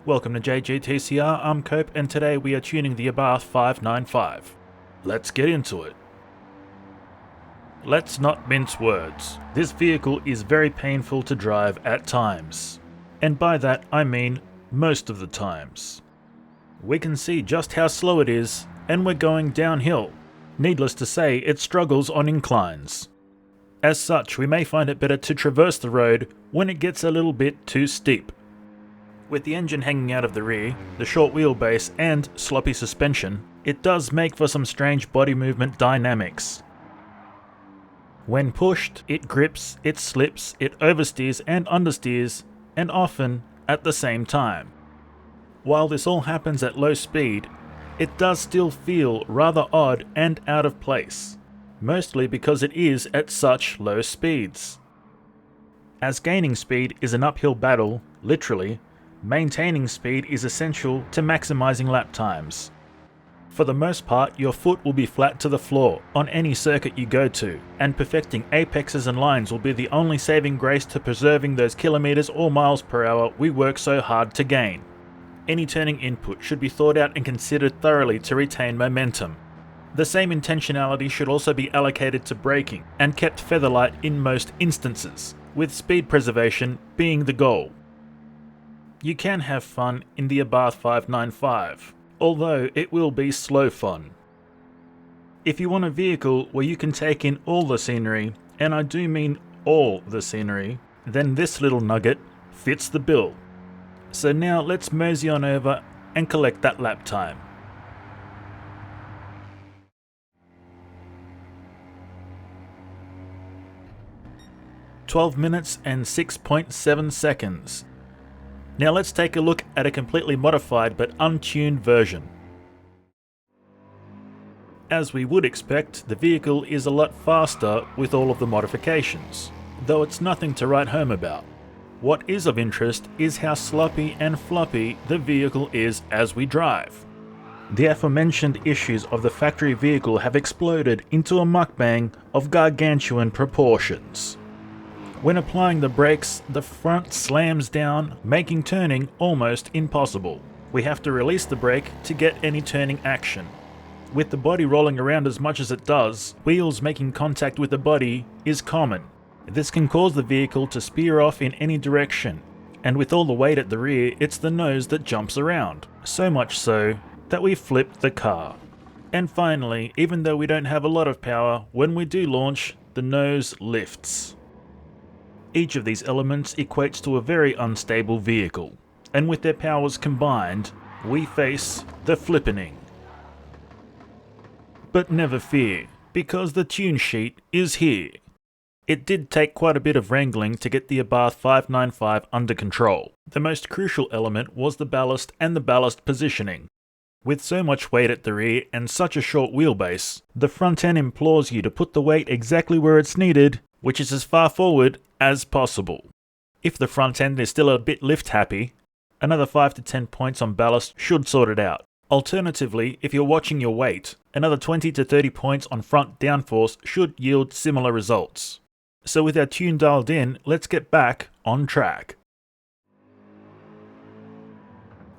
Welcome to JGTCR, I'm Cope, and today we are tuning the Abarth 595. Let's get into it. Let's not mince words. This vehicle is very painful to drive at times. And by that I mean most of the times. We can see just how slow it is, and we're going downhill. Needless to say, it struggles on inclines. As such, we may find it better to traverse the road when it gets a little bit too steep. With the engine hanging out of the rear, the short wheelbase and sloppy suspension, it does make for some strange body movement dynamics. When pushed, it grips, it slips, it oversteers and understeers, and often at the same time. While this all happens at low speed, it does still feel rather odd and out of place, mostly because it is at such low speeds. As gaining speed is an uphill battle, literally, maintaining speed is essential to maximizing lap times. For the most part, your foot will be flat to the floor on any circuit you go to, and perfecting apexes and lines will be the only saving grace to preserving those kilometers or miles per hour we work so hard to gain. Any turning input should be thought out and considered thoroughly to retain momentum. The same intentionality should also be allocated to braking, and kept featherlight in most instances, with speed preservation being the goal. You can have fun in the Abarth 595, although it will be slow fun. If you want a vehicle where you can take in all the scenery, and I do mean all the scenery, then this little nugget fits the bill. So now let's mosey on over and collect that lap time. "12 minutes and 6.7 seconds. Now let's take a look at a completely modified but untuned version. As we would expect, the vehicle is a lot faster with all of the modifications, though it's nothing to write home about. What is of interest is how sloppy and floppy the vehicle is as we drive. The aforementioned issues of the factory vehicle have exploded into a mukbang of gargantuan proportions. When applying the brakes, the front slams down, making turning almost impossible. We have to release the brake to get any turning action. With the body rolling around as much as it does, wheels making contact with the body is common. This can cause the vehicle to spear off in any direction, and with all the weight at the rear, it's the nose that jumps around. So much so that we flip the car. And finally, even though we don't have a lot of power, when we do launch, the nose lifts. Each of these elements equates to a very unstable vehicle, and with their powers combined, we face the flippening. But never fear, because the tune sheet is here. It did take quite a bit of wrangling to get the Abarth 595 under control. The most crucial element was the ballast and the ballast positioning. With so much weight at the rear and such a short wheelbase, the front end implores you to put the weight exactly where it's needed, which is as far forward as possible. If the front end is still a bit lift happy, another 5 to 10 points on ballast should sort it out. Alternatively, if you're watching your weight, another 20 to 30 points on front downforce should yield similar results. So with our tune dialed in, let's get back on track.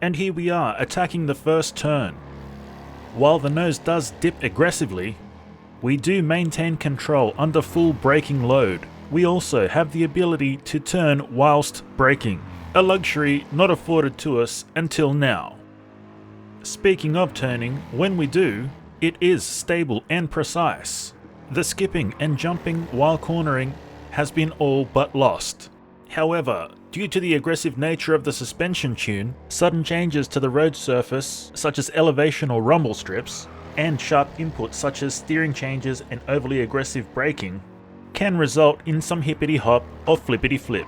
And here we are, attacking the first turn. While the nose does dip aggressively, we do maintain control under full braking load. We also have the ability to turn whilst braking, a luxury not afforded to us until now. Speaking of turning, when we do, it is stable and precise. The skipping and jumping while cornering has been all but lost. However, due to the aggressive nature of the suspension tune, sudden changes to the road surface, such as elevation or rumble strips, and sharp inputs such as steering changes and overly aggressive braking, can result in some hippity hop or flippity flip.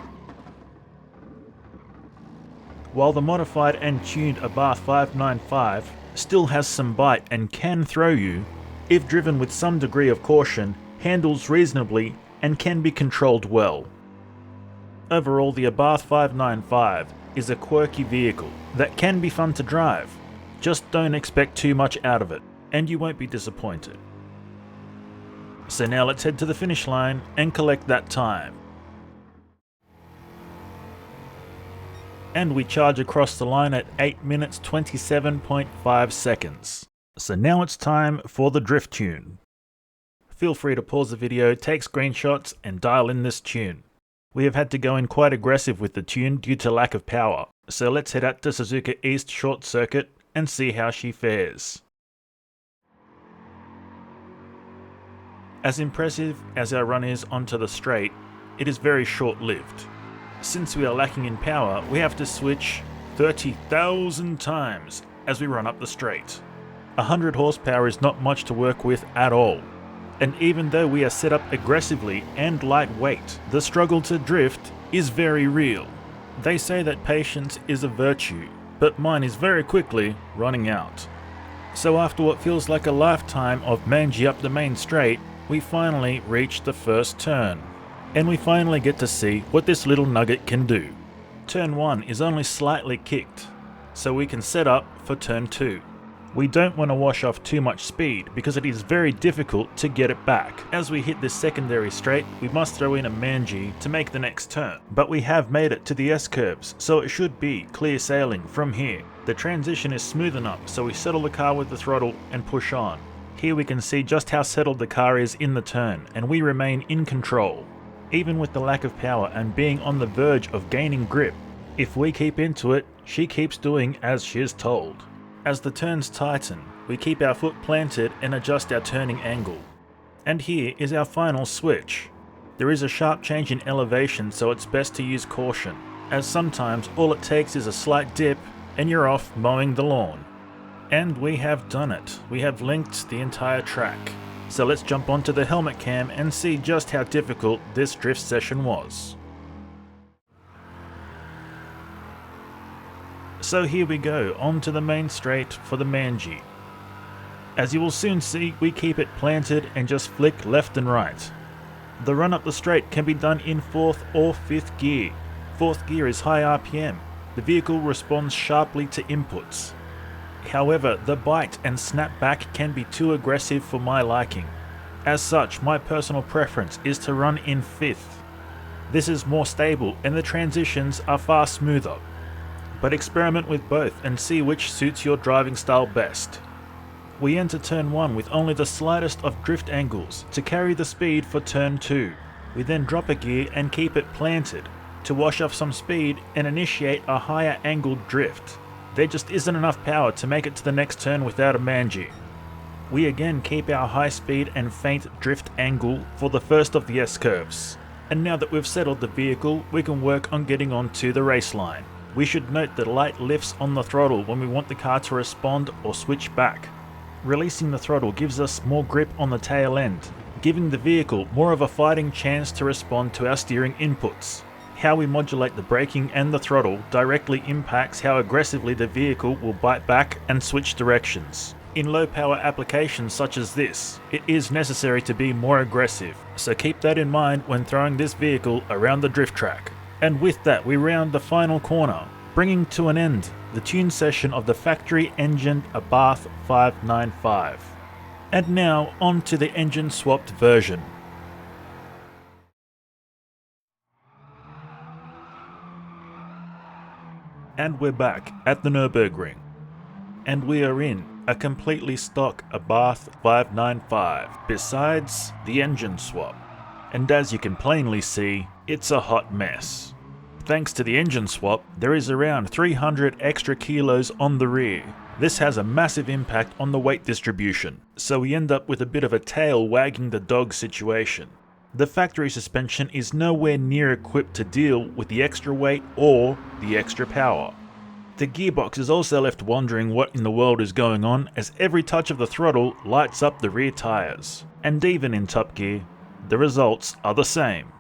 While the modified and tuned Abarth 595 still has some bite and can throw you, if driven with some degree of caution, handles reasonably and can be controlled well. Overall, the Abarth 595 is a quirky vehicle that can be fun to drive. Just don't expect too much out of it, and you won't be disappointed. So now let's head to the finish line and collect that time. and we charge across the line at 8 minutes 27.5 seconds. So now it's time for the drift tune. Feel free to pause the video, take screenshots, and dial in this tune. We have had to go in quite aggressive with the tune due to lack of power, so let's head out to Suzuka East Short Circuit and see how she fares. As impressive as our run is onto the straight, it is very short-lived. Since we are lacking in power, we have to switch 30,000 times as we run up the straight. 100 horsepower is not much to work with at all. And even though we are set up aggressively and lightweight, the struggle to drift is very real. They say that patience is a virtue, but mine is very quickly running out. So after what feels like a lifetime of mangy up the main straight, we finally reach the first turn. And we finally get to see what this little nugget can do. Turn 1 is only slightly kicked, so we can set up for turn 2. We don't want to wash off too much speed because it is very difficult to get it back. As we hit this secondary straight, we must throw in a mangy to make the next turn. But we have made it to the S-curves, so it should be clear sailing from here. The transition is smooth enough, so we settle the car with the throttle and push on. Here we can see just how settled the car is in the turn, and we remain in control. Even with the lack of power and being on the verge of gaining grip, if we keep into it, she keeps doing as she is told. As the turns tighten, we keep our foot planted and adjust our turning angle. And here is our final switch. There is a sharp change in elevation, so it's best to use caution, as sometimes all it takes is a slight dip and you're off mowing the lawn. And we have done it. We have linked the entire track. So let's jump onto the helmet cam and see just how difficult this drift session was. So here we go, onto the main straight for the mangy. As you will soon see, we keep it planted and just flick left and right. The run up the straight can be done in 4th or 5th gear. 4th gear is high RPM. The vehicle responds sharply to inputs. However, the bite and snap back can be too aggressive for my liking. As such, my personal preference is to run in 5th. This is more stable and the transitions are far smoother. But experiment with both and see which suits your driving style best. We enter turn 1 with only the slightest of drift angles to carry the speed for turn 2. We then drop a gear and keep it planted to wash off some speed and initiate a higher angled drift. There just isn't enough power to make it to the next turn without a mangy. We again keep our high speed and faint drift angle for the first of the S-curves. And now that we've settled the vehicle, we can work on getting onto the race line. We should note that light lifts on the throttle when we want the car to respond or switch back. Releasing the throttle gives us more grip on the tail end, giving the vehicle more of a fighting chance to respond to our steering inputs. How we modulate the braking and the throttle directly impacts how aggressively the vehicle will bite back and switch directions. In low power applications such as this, it is necessary to be more aggressive, so keep that in mind when throwing this vehicle around the drift track. And with that, we round the final corner, bringing to an end the tune session of the factory-engined Abarth 595. And now on to the engine-swapped version. And we're back at the Nürburgring. And we are in a completely stock Abarth 595, besides the engine swap. And as you can plainly see, it's a hot mess. Thanks to the engine swap, there is around 300 extra kilos on the rear. This has a massive impact on the weight distribution, so we end up with a bit of a tail wagging the dog situation. The factory suspension is nowhere near equipped to deal with the extra weight or the extra power. The gearbox is also left wondering what in the world is going on, as every touch of the throttle lights up the rear tyres. And even in top gear, the results are the same.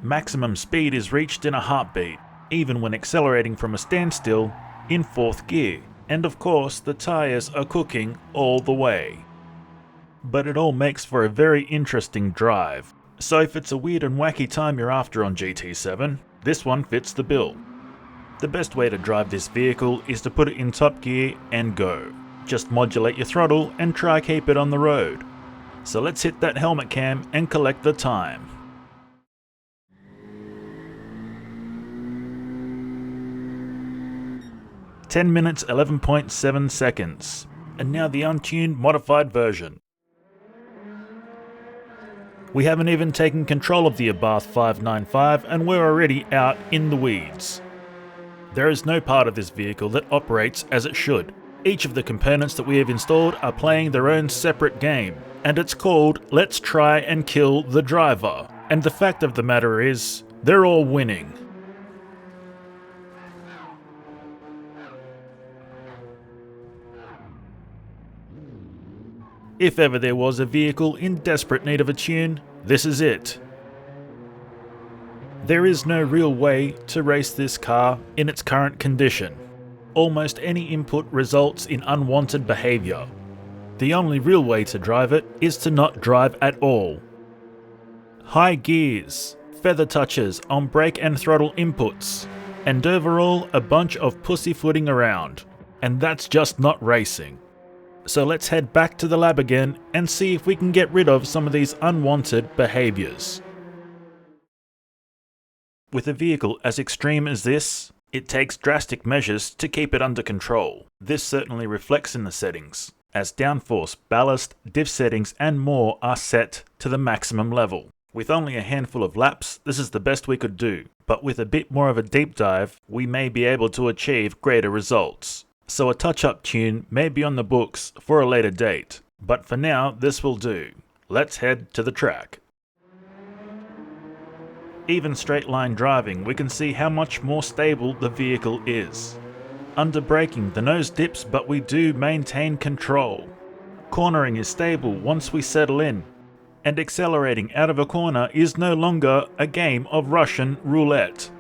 Maximum speed is reached in a heartbeat, even when accelerating from a standstill in 4th gear, and of course the tyres are cooking all the way. But it all makes for a very interesting drive, so if it's a weird and wacky time you're after on GT7, this one fits the bill. The best way to drive this vehicle is to put it in top gear and go. Just modulate your throttle and try keep it on the road. So let's hit that helmet cam and collect the time. 10 minutes 11.7 seconds. And now the untuned modified version. We haven't even taken control of the Abarth 595 and we're already out in the weeds. There is no part of this vehicle that operates as it should. Each of the components that we have installed are playing their own separate game, and it's called Let's Try and Kill the Driver. And the fact of the matter is, they're all winning. If ever there was a vehicle in desperate need of a tune, this is it. There is no real way to race this car in its current condition. Almost any input results in unwanted behaviour. The only real way to drive it is to not drive at all. High gears, feather touches on brake and throttle inputs, and overall a bunch of pussyfooting around. And that's just not racing. So let's head back to the lab again and see if we can get rid of some of these unwanted behaviours. With a vehicle as extreme as this, it takes drastic measures to keep it under control. This certainly reflects in the settings, as downforce, ballast, diff settings and more are set to the maximum level. With only a handful of laps, this is the best we could do, but with a bit more of a deep dive, we may be able to achieve greater results. So a touch-up tune may be on the books for a later date, but for now this will do. Let's head to the track. Even straight line driving, we can see how much more stable the vehicle is. Under braking, the nose dips, but we do maintain control. Cornering is stable once we settle in, and accelerating out of a corner is no longer a game of Russian roulette.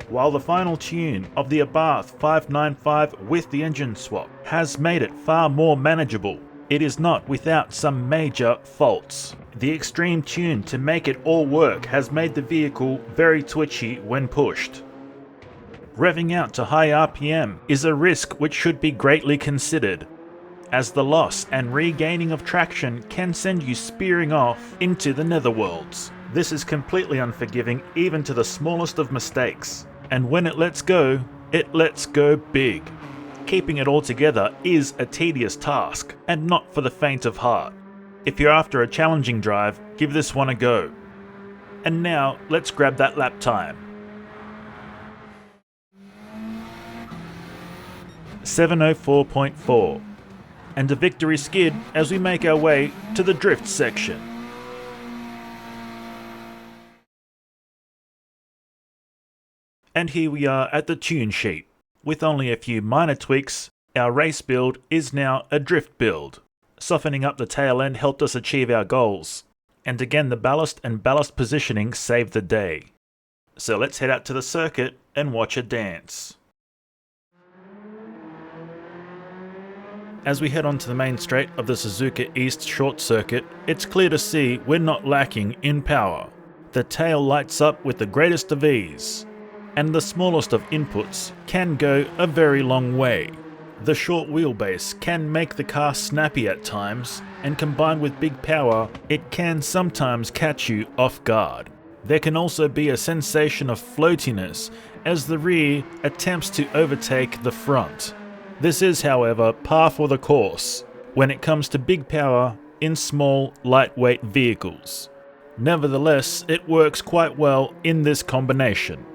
While the final tune of the Abarth 595 with the engine swap has made it far more manageable, it is not without some major faults. The extreme tune to make it all work has made the vehicle very twitchy when pushed. Revving out to high RPM is a risk which should be greatly considered, as the loss and regaining of traction can send you spearing off into the netherworlds. This is completely unforgiving even to the smallest of mistakes. And when it lets go big. Keeping it all together is a tedious task, and not for the faint of heart. If you're after a challenging drive, give this one a go. And now, let's grab that lap time. 7:04.4. And a victory skid as we make our way to the drift section. And here we are at the tune sheet. With only a few minor tweaks, our race build is now a drift build. Softening up the tail end helped us achieve our goals. And again, the ballast and ballast positioning saved the day. So let's head out to the circuit and watch a dance. As we head onto the main straight of the Suzuka East short circuit, it's clear to see we're not lacking in power. The tail lights up with the greatest of ease, and the smallest of inputs can go a very long way. The short wheelbase can make the car snappy at times, and combined with big power, it can sometimes catch you off guard. There can also be a sensation of floatiness as the rear attempts to overtake the front. This is, however, par for the course when it comes to big power in small, lightweight vehicles. Nevertheless, it works quite well in this combination.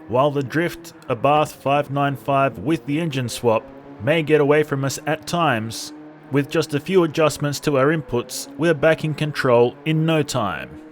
While the drift Abarth 595 with the engine swap may get away from us at times, with just a few adjustments to our inputs, we're back in control in no time.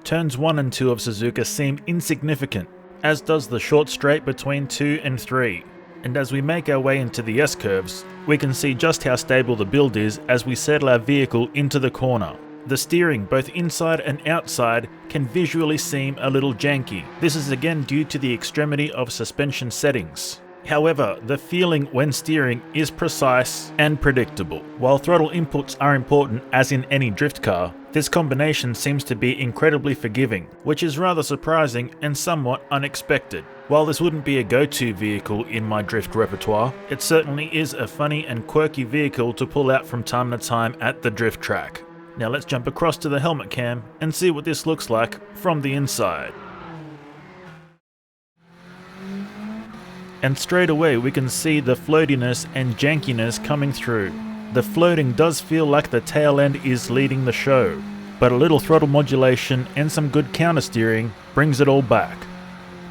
Turns 1 and 2 of Suzuka seem insignificant, as does the short straight between 2 and 3. And as we make our way into the S-curves, we can see just how stable the build is as we settle our vehicle into the corner. The steering, both inside and outside, can visually seem a little janky. This is again due to the extremity of suspension settings. However, the feeling when steering is precise and predictable. While throttle inputs are important as in any drift car, this combination seems to be incredibly forgiving, which is rather surprising and somewhat unexpected. While this wouldn't be a go-to vehicle in my drift repertoire, it certainly is a funny and quirky vehicle to pull out from time to time at the drift track. Now let's jump across to the helmet cam and see what this looks like from the inside. and straight away we can see the floatiness and jankiness coming through. The floating does feel like the tail end is leading the show, but a little throttle modulation and some good counter steering brings it all back.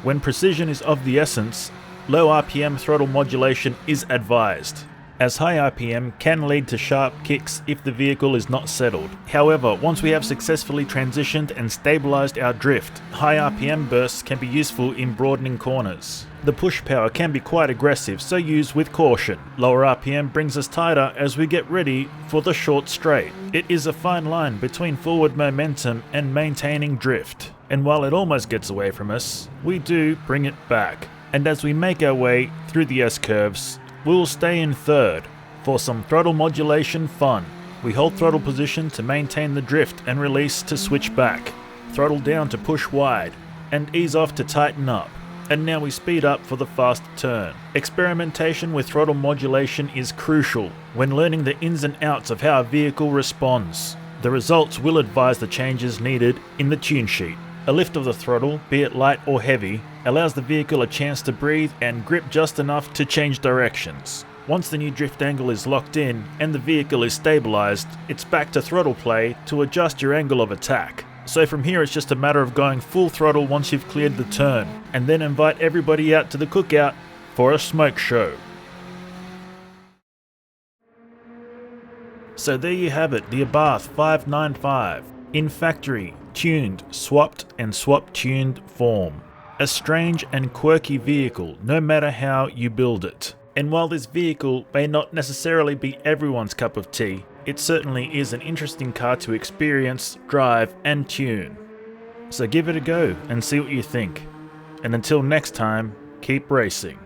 When precision is of the essence, low RPM throttle modulation is advised, as high RPM can lead to sharp kicks if the vehicle is not settled. However, once we have successfully transitioned and stabilized our drift, high RPM bursts can be useful in broadening corners. The push power can be quite aggressive, so use with caution. Lower RPM brings us tighter as we get ready for the short straight. It is a fine line between forward momentum and maintaining drift, and while it almost gets away from us, we do bring it back. And as we make our way through the S-curves, we'll stay in third for some throttle modulation fun. We hold throttle position to maintain the drift and release to switch back. Throttle down to push wide and ease off to tighten up. And now we speed up for the fast turn. Experimentation with throttle modulation is crucial when learning the ins and outs of how a vehicle responds. The results will advise the changes needed in the tune sheet. A lift of the throttle, be it light or heavy, allows the vehicle a chance to breathe and grip just enough to change directions. Once the new drift angle is locked in and the vehicle is stabilized, it's back to throttle play to adjust your angle of attack. So from here it's just a matter of going full throttle once you've cleared the turn, and then invite everybody out to the cookout for a smoke show. So there you have it, the Abarth 595. In factory, tuned, swapped and swap-tuned form. A strange and quirky vehicle, no matter how you build it. And while this vehicle may not necessarily be everyone's cup of tea, it certainly is an interesting car to experience, drive and tune. So give it a go and see what you think. And until next time, keep racing.